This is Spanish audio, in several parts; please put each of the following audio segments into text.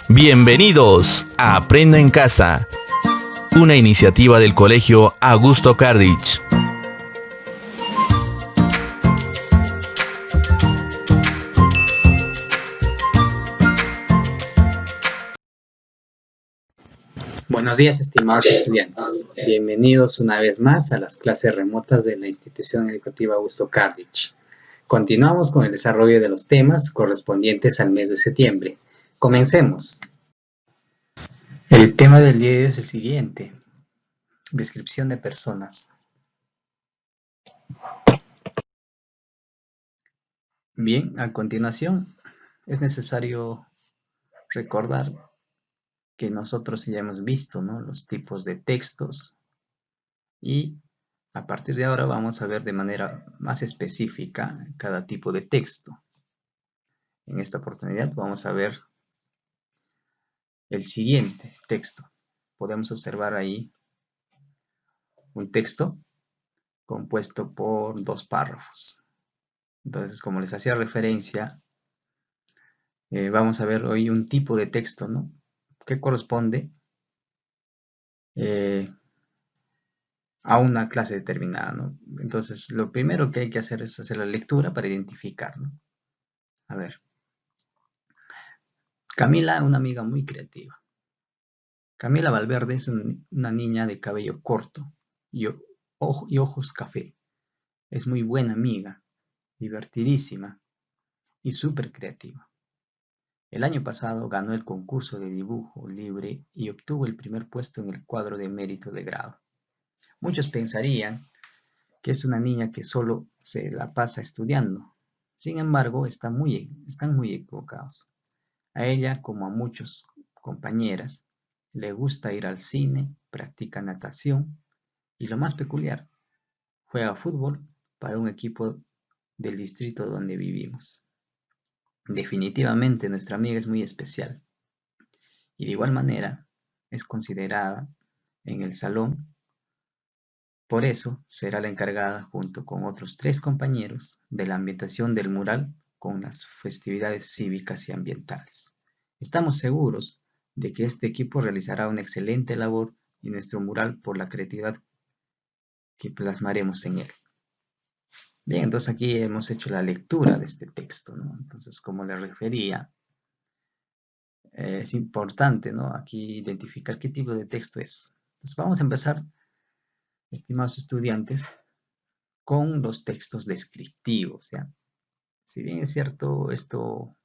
Bienvenidos a Aprendo en Casa, una iniciativa del Colegio Augusto Cardich. Buenos días, estimados estudiantes. Bienvenidos una vez más a las clases remotas de la institución educativa Augusto Cardich. Continuamos con el desarrollo de los temas correspondientes al mes de septiembre. Comencemos. El tema del día de hoy es el siguiente: descripción de personas. Bien, a continuación es necesario recordar que nosotros ya hemos visto, ¿no?, los tipos de textos, y a partir de ahora vamos a ver de manera más específica cada tipo de texto. En esta oportunidad vamos a ver el siguiente texto. Podemos observar ahí un texto compuesto por dos párrafos. Entonces, como les hacía referencia, vamos a ver hoy un tipo de texto, ¿no?, que corresponde a una clase determinada, ¿no? Entonces, lo primero que hay que hacer es hacer la lectura para identificar, ¿no? A ver. Camila, una amiga muy creativa. Camila Valverde es una niña de cabello corto y ojos café. Es muy buena amiga, divertidísima y súper creativa. El año pasado ganó el concurso de dibujo libre y obtuvo el primer puesto en el cuadro de mérito de grado. Muchos pensarían que es una niña que solo se la pasa estudiando. Sin embargo, están muy equivocados. A ella, como a muchas compañeras, le gusta ir al cine, practica natación y, lo más peculiar, juega fútbol para un equipo del distrito donde vivimos. Definitivamente nuestra amiga es muy especial y de igual manera es considerada en el salón. Por eso será la encargada, junto con otros 3 compañeros, de la ambientación del mural con las festividades cívicas y ambientales. Estamos seguros de que este equipo realizará una excelente labor en nuestro mural por la creatividad que plasmaremos en él. Bien, entonces aquí hemos hecho la lectura de este texto, ¿no? Entonces, como les refería, es importante, ¿no?, aquí identificar qué tipo de texto es. Entonces vamos a empezar, estimados estudiantes, con los textos descriptivos, ¿ya? Si bien es cierto, esto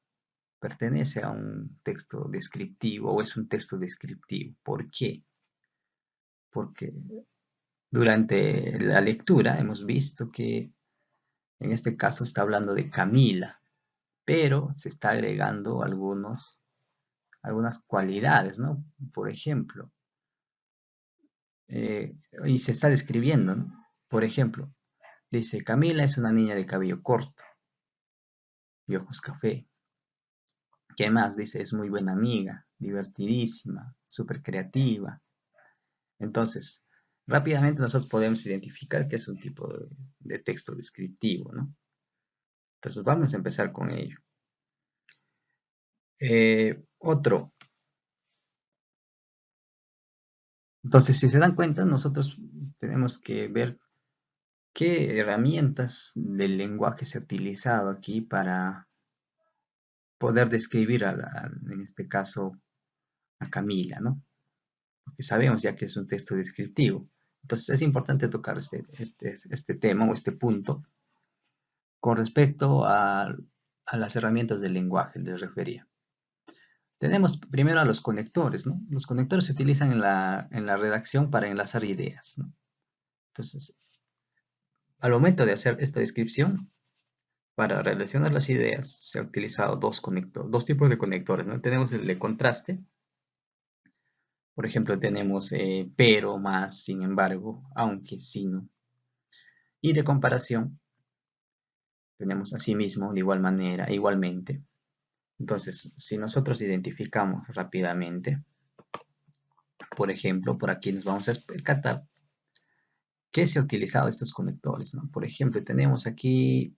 pertenece a un texto descriptivo o es un texto descriptivo. ¿Por qué? Porque durante la lectura hemos visto que en este caso está hablando de Camila, pero se está agregando algunas cualidades, ¿no? Por ejemplo, y se está describiendo, ¿no? Por ejemplo, dice: Camila es una niña de cabello corto y ojos café. ¿Qué más? Dice: es muy buena amiga, divertidísima, súper creativa. Entonces, rápidamente nosotros podemos identificar que es un tipo de texto descriptivo, ¿no? Entonces vamos a empezar con ello. Otro. Entonces, si se dan cuenta, nosotros tenemos que ver qué herramientas del lenguaje se ha utilizado aquí para poder describir en este caso, a Camila, ¿no? Porque sabemos ya que es un texto descriptivo. Entonces es importante tocar este tema o este punto con respecto a las herramientas del lenguaje, les refería. Tenemos primero a los conectores, ¿no? Los conectores se utilizan en la redacción para enlazar ideas, ¿no? Entonces, al momento de hacer esta descripción, para relacionar las ideas, se ha utilizado dos tipos de conectores, ¿no? Tenemos el de contraste. Por ejemplo, tenemos pero, más, sin embargo, aunque, sino. Y de comparación, tenemos asimismo, de igual manera, igualmente. Entonces, si nosotros identificamos rápidamente, por ejemplo, por aquí nos vamos a percatar que se ha utilizado estos conectores, ¿no? Por ejemplo, tenemos aquí,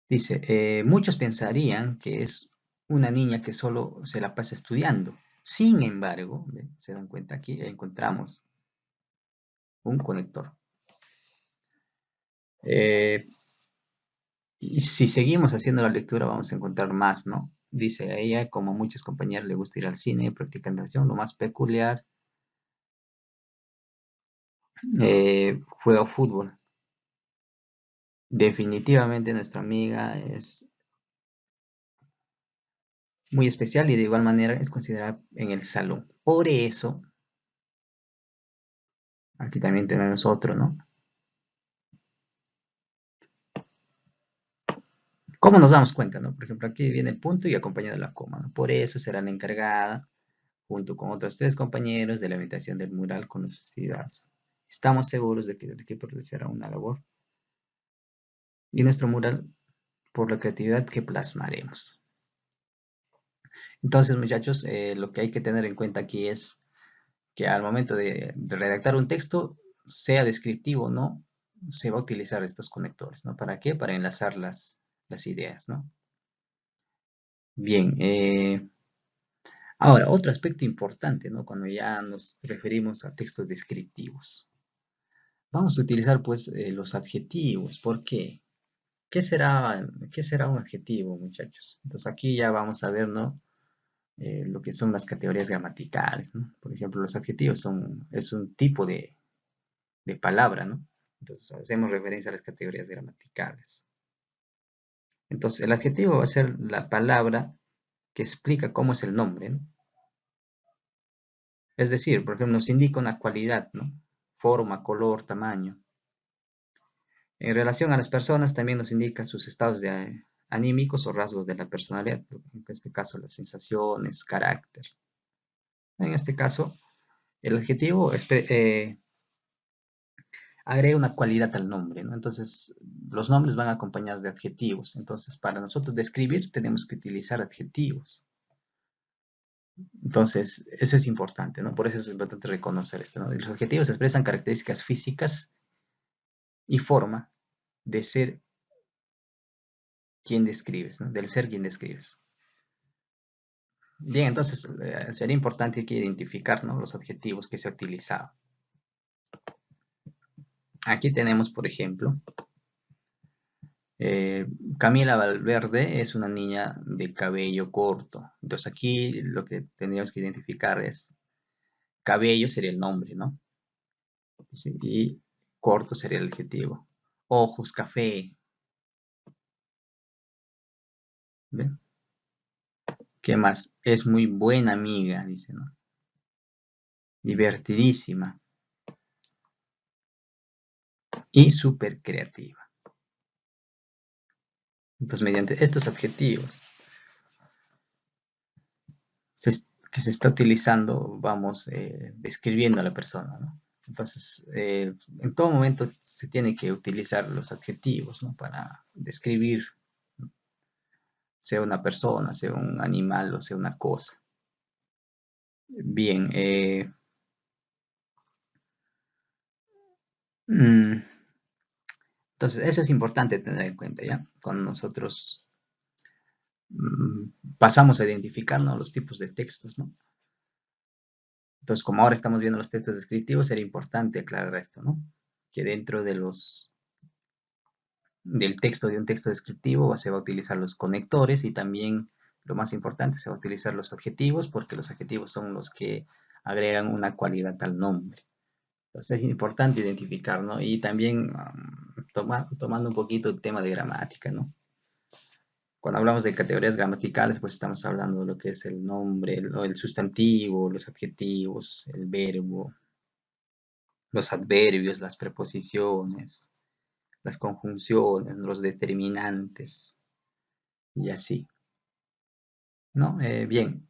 dice: muchos pensarían que es una niña que solo se la pasa estudiando. Sin embargo, se dan cuenta aquí, encontramos un conector. Y si seguimos haciendo la lectura vamos a encontrar más, ¿no? Dice a ella, como a muchas compañeras le gusta ir al cine, practicar natación, lo más peculiar, juega fútbol. Definitivamente nuestra amiga es muy especial y de igual manera es considerada en el salón. Por eso, aquí también tenemos otro, ¿no? ¿Cómo nos damos cuenta, no? Por ejemplo, aquí viene el punto y acompañado de la coma, ¿no? Por eso será la encargada, junto con otros 3 compañeros, de la imitación del mural con las festividades. Estamos seguros de que el equipo realizará una labor y nuestro mural por la creatividad que plasmaremos. Entonces, muchachos, lo que hay que tener en cuenta aquí es que al momento de redactar un texto, sea descriptivo o no, se va a utilizar estos conectores, ¿no? ¿Para qué? Para enlazar las ideas, ¿no? Bien, ahora, otro aspecto importante, ¿no? Cuando ya nos referimos a textos descriptivos. Vamos a utilizar, pues, los adjetivos. ¿Por qué? ¿Qué será un adjetivo, muchachos? Entonces, aquí ya vamos a ver, ¿no? Lo que son las categorías gramaticales, ¿no? Por ejemplo, los adjetivos es un tipo de palabra, ¿no? Entonces, hacemos referencia a las categorías gramaticales. Entonces, el adjetivo va a ser la palabra que explica cómo es el nombre, ¿no? Es decir, por ejemplo, nos indica una cualidad, ¿no? Forma, color, tamaño. En relación a las personas, también nos indica sus estados anímicos o rasgos de la personalidad. En este caso, las sensaciones, carácter. En este caso, el adjetivo agrega una cualidad al nombre, ¿no? Entonces, los nombres van acompañados de adjetivos. Entonces, para nosotros describir, tenemos que utilizar adjetivos. Entonces, eso es importante, ¿no? Por eso es importante reconocer esto, ¿no? Los adjetivos expresan características físicas y forma de ser quien describes, ¿no? Del ser quien describes. Bien, entonces sería importante aquí identificar, ¿no? Los adjetivos que se ha utilizado. Aquí tenemos, por ejemplo, Camila Valverde es una niña de cabello corto. Entonces aquí lo que tendríamos que identificar es cabello sería el nombre, ¿no? Sí, y corto sería el adjetivo. Ojos, café. ¿Ven? ¿Qué más? Es muy buena amiga, dice, ¿no? Divertidísima y súper creativa. Entonces, mediante estos adjetivos que se está utilizando, vamos describiendo a la persona, ¿no? Entonces, en todo momento se tiene que utilizar los adjetivos, ¿no? Para describir, sea una persona, sea un animal o sea una cosa. Bien, entonces eso es importante tener en cuenta, ¿ya? Cuando nosotros pasamos a identificar, ¿no? Los tipos de textos, ¿no? Entonces, como ahora estamos viendo los textos descriptivos, sería importante aclarar esto, ¿no? Que dentro del texto de un texto descriptivo se va a utilizar los conectores y también, lo más importante, se va a utilizar los adjetivos porque los adjetivos son los que agregan una cualidad al nombre. Entonces es importante identificar, ¿no? Y también tomando un poquito el tema de gramática, ¿no? Cuando hablamos de categorías gramaticales, pues estamos hablando de lo que es el nombre, el sustantivo, los adjetivos, el verbo, los adverbios, las preposiciones, las conjunciones, los determinantes y así, ¿no? Bien,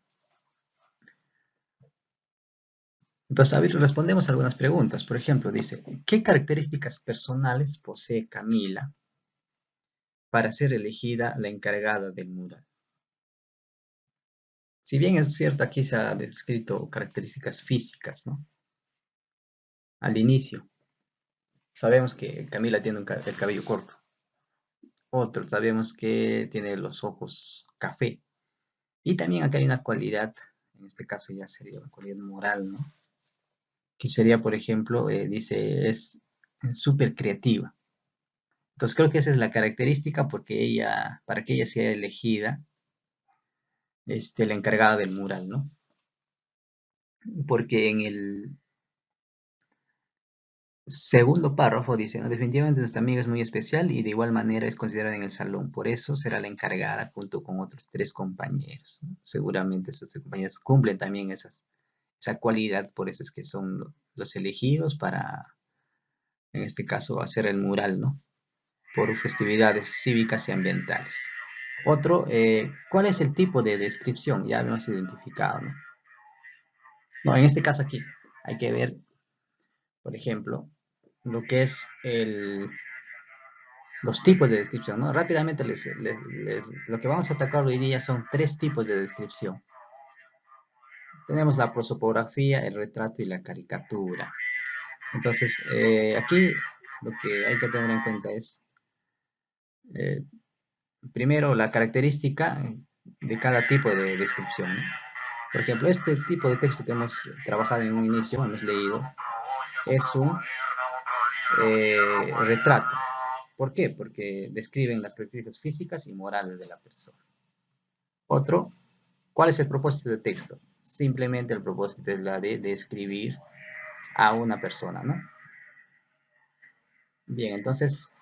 entonces, a ver, respondemos algunas preguntas. Por ejemplo, dice, ¿qué características personales posee Camila para ser elegida la encargada del mural? Si bien es cierto, aquí se ha descrito características físicas, ¿no? Al inicio, sabemos que Camila tiene el cabello corto. Otro, sabemos que tiene los ojos café. Y también acá hay una cualidad, en este caso ya sería una cualidad moral, ¿no? Que sería, por ejemplo, dice, es súper creativa. Entonces creo que esa es la característica porque ella, para que ella sea elegida, la encargada del mural, ¿no? Porque en el segundo párrafo dice, ¿no? Definitivamente nuestra amiga es muy especial y de igual manera es considerada en el salón, por eso será la encargada junto con otros tres compañeros, ¿no? Seguramente esos tres compañeros cumplen también esa cualidad, por eso es que son los elegidos para, en este caso, hacer el mural, ¿no? Por festividades cívicas y ambientales. Otro, ¿cuál es el tipo de descripción? Ya hemos identificado, ¿no? No, en este caso aquí hay que ver, por ejemplo, lo que es los tipos de descripción, ¿no? Rápidamente lo que vamos a atacar hoy día son tres tipos de descripción. Tenemos la prosopografía, el retrato y la caricatura. Entonces, aquí lo que hay que tener en cuenta es, eh, primero, la característica de cada tipo de descripción, ¿no? Por ejemplo, este tipo de texto que hemos trabajado en un inicio, hemos leído, es un retrato. ¿Por qué? Porque describen las características físicas y morales de la persona. Otro, ¿cuál es el propósito del texto? Simplemente el propósito es la de describir a una persona, ¿no? Bien, entonces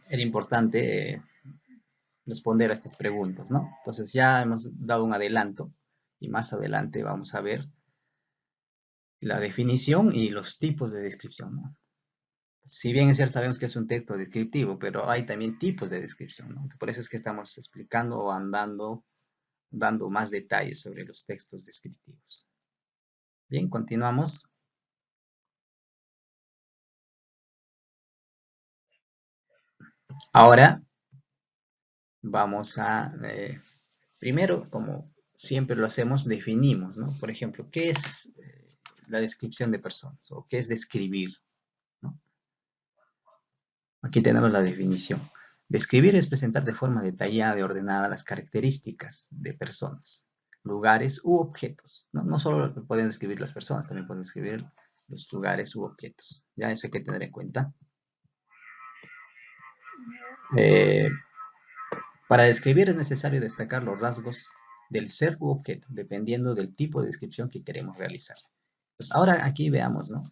era importante responder a estas preguntas, ¿no? Entonces ya hemos dado un adelanto y más adelante vamos a ver la definición y los tipos de descripción, ¿no? Si bien es cierto, sabemos que es un texto descriptivo, pero hay también tipos de descripción, ¿no? Por eso es que estamos explicando o dando más detalles sobre los textos descriptivos. Bien, continuamos. Ahora vamos a, primero, como siempre lo hacemos, definimos, ¿no? Por ejemplo, ¿qué es la descripción de personas o qué es describir, ¿no? Aquí tenemos la definición. Describir es presentar de forma detallada y ordenada las características de personas, lugares u objetos. No, no solo pueden describir las personas, también pueden describir los lugares u objetos. Ya eso hay que tener en cuenta. Eh, para describir es necesario destacar los rasgos del ser u objeto, dependiendo del tipo de descripción que queremos realizar. Pues ahora aquí veamos, ¿no?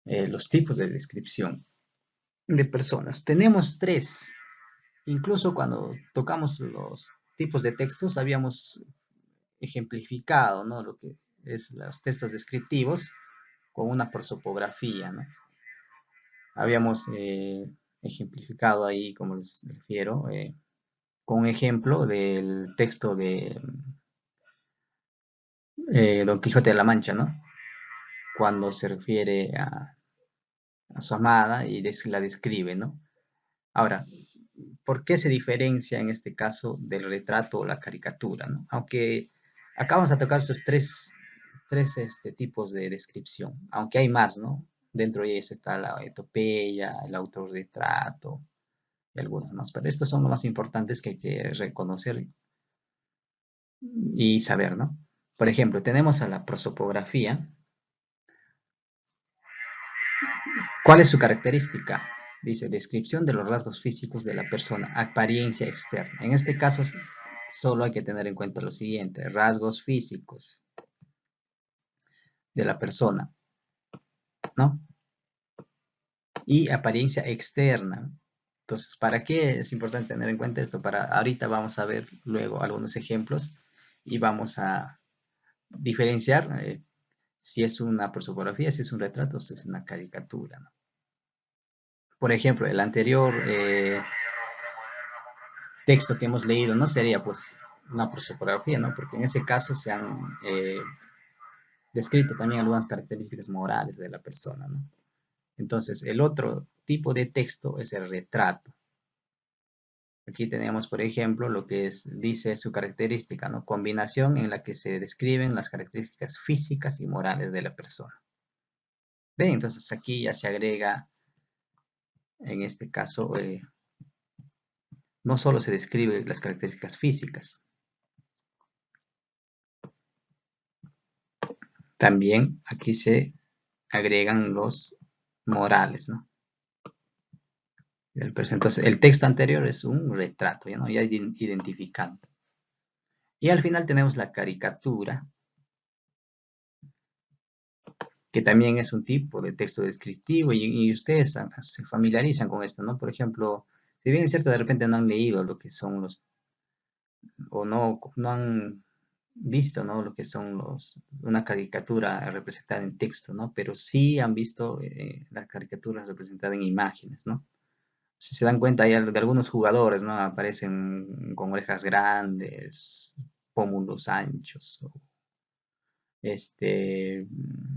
Los tipos de descripción de personas. Tenemos tres. Incluso cuando tocamos los tipos de textos, habíamos ejemplificado, ¿no? Lo que es los textos descriptivos con una prosopografía, ¿no? Habíamos ejemplificado ahí, como les refiero, con un ejemplo del texto de Don Quijote de la Mancha, ¿no? Cuando se refiere a su amada y la describe, ¿no? Ahora, ¿por qué se diferencia en este caso del retrato o la caricatura, ¿no? Aunque acá vamos a tocar esos tres tipos de descripción, aunque hay más, ¿no? Dentro de ellos está la etopeya, el autorretrato y algunos más, pero estos son los más importantes que hay que reconocer y saber, ¿no? Por ejemplo, tenemos a la prosopografía. ¿Cuál es su característica? Dice, descripción de los rasgos físicos de la persona, apariencia externa. En este caso, solo hay que tener en cuenta lo siguiente, rasgos físicos de la persona, ¿no? Y apariencia externa. Entonces, ¿para qué es importante tener en cuenta esto? Ahorita vamos a ver luego algunos ejemplos y vamos a diferenciar si es una prosopografía, si es un retrato o si es una caricatura, ¿no? Por ejemplo, el anterior texto que hemos leído no sería pues una prosopografía, ¿no? Porque en ese caso se han descrito también algunas características morales de la persona, ¿no? Entonces, el otro tipo de texto es el retrato. Aquí tenemos, por ejemplo, lo que dice su característica, ¿no? Combinación en la que se describen las características físicas y morales de la persona. ¿Ven? Entonces aquí ya se agrega, en este caso, no solo se describen las características físicas, También aquí se agregan los morales, ¿no? Entonces, el texto anterior es un retrato, ¿no? Ya identificado. Y al final tenemos la caricatura, que también es un tipo de texto descriptivo y ustedes se familiarizan con esto, ¿no? Por ejemplo, si bien es cierto, de repente no han leído lo que son o no han visto, ¿no? Lo que son una caricatura representada en texto, ¿no? Pero sí han visto la caricatura representada en imágenes, ¿no? Si se dan cuenta, hay de algunos jugadores, ¿no? Aparecen con orejas grandes, pómulos anchos,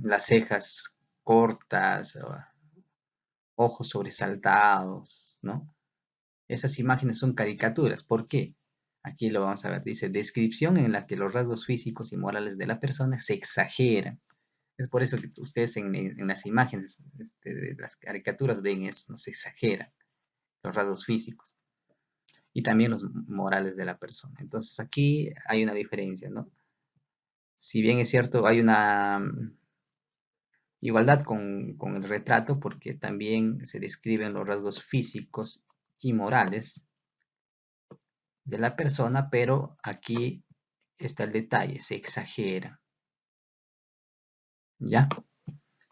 las cejas cortas, ojos sobresaltados, ¿no? Esas imágenes son caricaturas. ¿Por qué? Aquí lo vamos a ver. Dice, descripción en la que los rasgos físicos y morales de la persona se exageran. Es por eso que ustedes en las imágenes de las caricaturas ven eso, no se exageran los rasgos físicos y también los morales de la persona. Entonces aquí hay una diferencia, ¿no? Si bien es cierto, hay una igualdad con el retrato porque también se describen los rasgos físicos y morales de la persona, pero aquí está el detalle, se exagera. ¿Ya?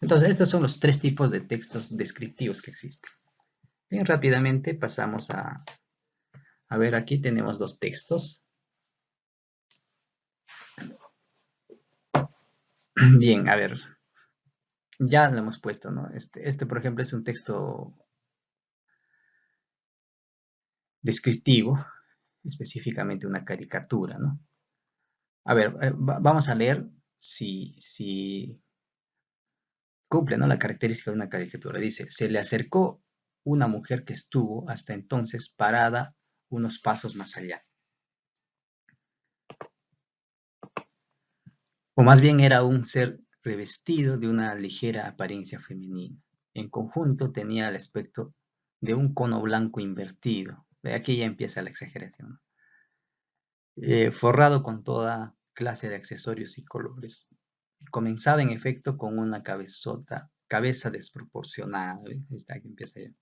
Entonces, estos son los tres tipos de textos descriptivos que existen. Bien, rápidamente pasamos a ver, aquí tenemos dos textos. Bien, a ver, ya lo hemos puesto, ¿no? Por ejemplo, es un texto descriptivo, específicamente una caricatura, ¿no? A ver, vamos a leer si cumple, ¿no? La característica de una caricatura. Dice, se le acercó una mujer que estuvo hasta entonces parada unos pasos más allá. O más bien era un ser revestido de una ligera apariencia femenina. En conjunto tenía el aspecto de un cono blanco invertido. Aquí ya empieza la exageración, ¿no? Forrado con toda clase de accesorios y colores. Comenzaba en efecto con una cabeza desproporcionada. Está que empieza ya.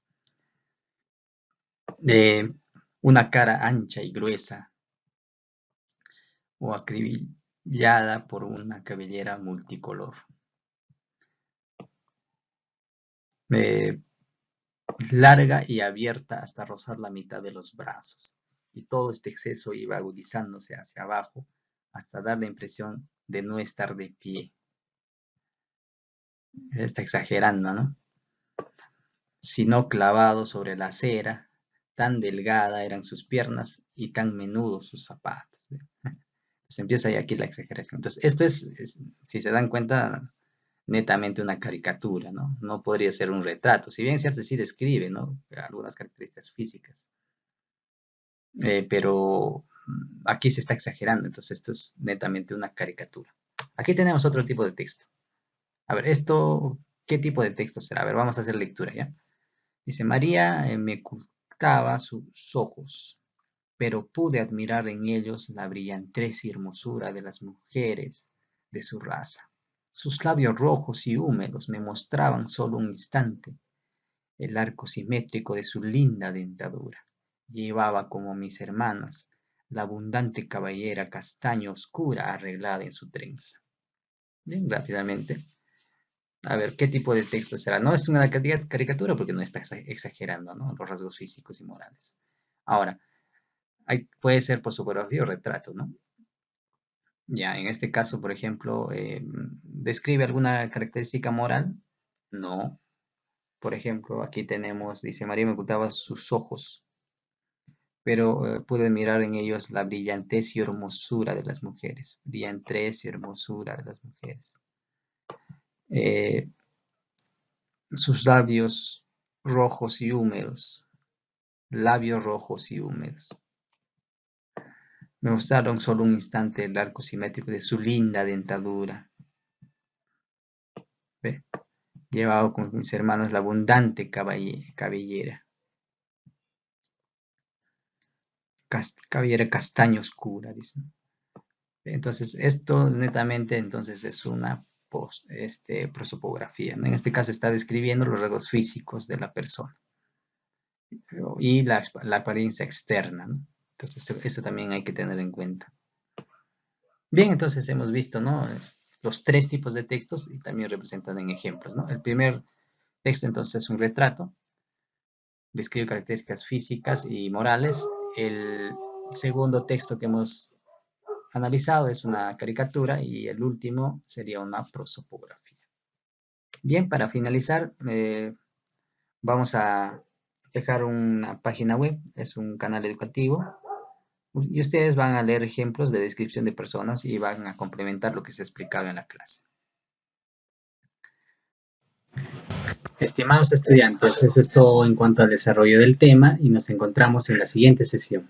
De una cara ancha y gruesa o acribillada por una cabellera multicolor. Eh, Larga y abierta hasta rozar la mitad de los brazos. Y todo este exceso iba agudizándose hacia abajo hasta dar la impresión de no estar de pie. Está exagerando, ¿no? Sino clavado sobre la acera, tan delgada eran sus piernas y tan menudos sus zapatos. Se empieza ahí aquí la exageración. Entonces, esto si se dan cuenta, netamente una caricatura, ¿no? No podría ser un retrato. Si bien es cierto, sí describe, ¿no? Algunas características físicas. Pero aquí se está exagerando, entonces esto es netamente una caricatura. Aquí tenemos otro tipo de texto. A ver, ¿qué tipo de texto será? A ver, vamos a hacer lectura, ¿ya? Dice, María me ocultaba sus ojos, pero pude admirar en ellos la brillantez y hermosura de las mujeres de su raza. Sus labios rojos y húmedos me mostraban solo un instante el arco simétrico de su linda dentadura. Llevaba, como mis hermanas, la abundante cabellera castaño oscura arreglada en su trenza. Bien, rápidamente. A ver, ¿qué tipo de texto será? No es una caricatura porque no está exagerando, ¿no? Los rasgos físicos y morales. Ahora, puede ser por fotografía o retrato, ¿no? Ya, en este caso, por ejemplo, ¿describe alguna característica moral? No. Por ejemplo, aquí tenemos, dice, María me ocultaba sus ojos, pero pude mirar en ellos la brillantez y hermosura de las mujeres. Brillantez y hermosura de las mujeres. Eh, Sus labios rojos y húmedos. Labios rojos y húmedos. Me mostraron solo un instante el arco simétrico de su linda dentadura. ¿Ve? Llevaba con mis hermanos la abundante cabellera. Cabellera castaño oscura, dicen. Entonces, esto netamente entonces es una prosopografía, ¿no? En este caso está describiendo los rasgos físicos de la persona y la apariencia externa, ¿no? Entonces, eso también hay que tener en cuenta. Bien, entonces hemos visto, ¿no? Los tres tipos de textos y también representan en ejemplos, ¿no? El primer texto entonces es un retrato, describe características físicas y morales. El segundo texto que hemos analizado es una caricatura y el último sería una prosopografía. Bien, para finalizar, vamos a dejar una página web, es un canal educativo y ustedes van a leer ejemplos de descripción de personas y van a complementar lo que se ha explicado en la clase. Estimados estudiantes, eso es todo en cuanto al desarrollo del tema y nos encontramos en la siguiente sesión.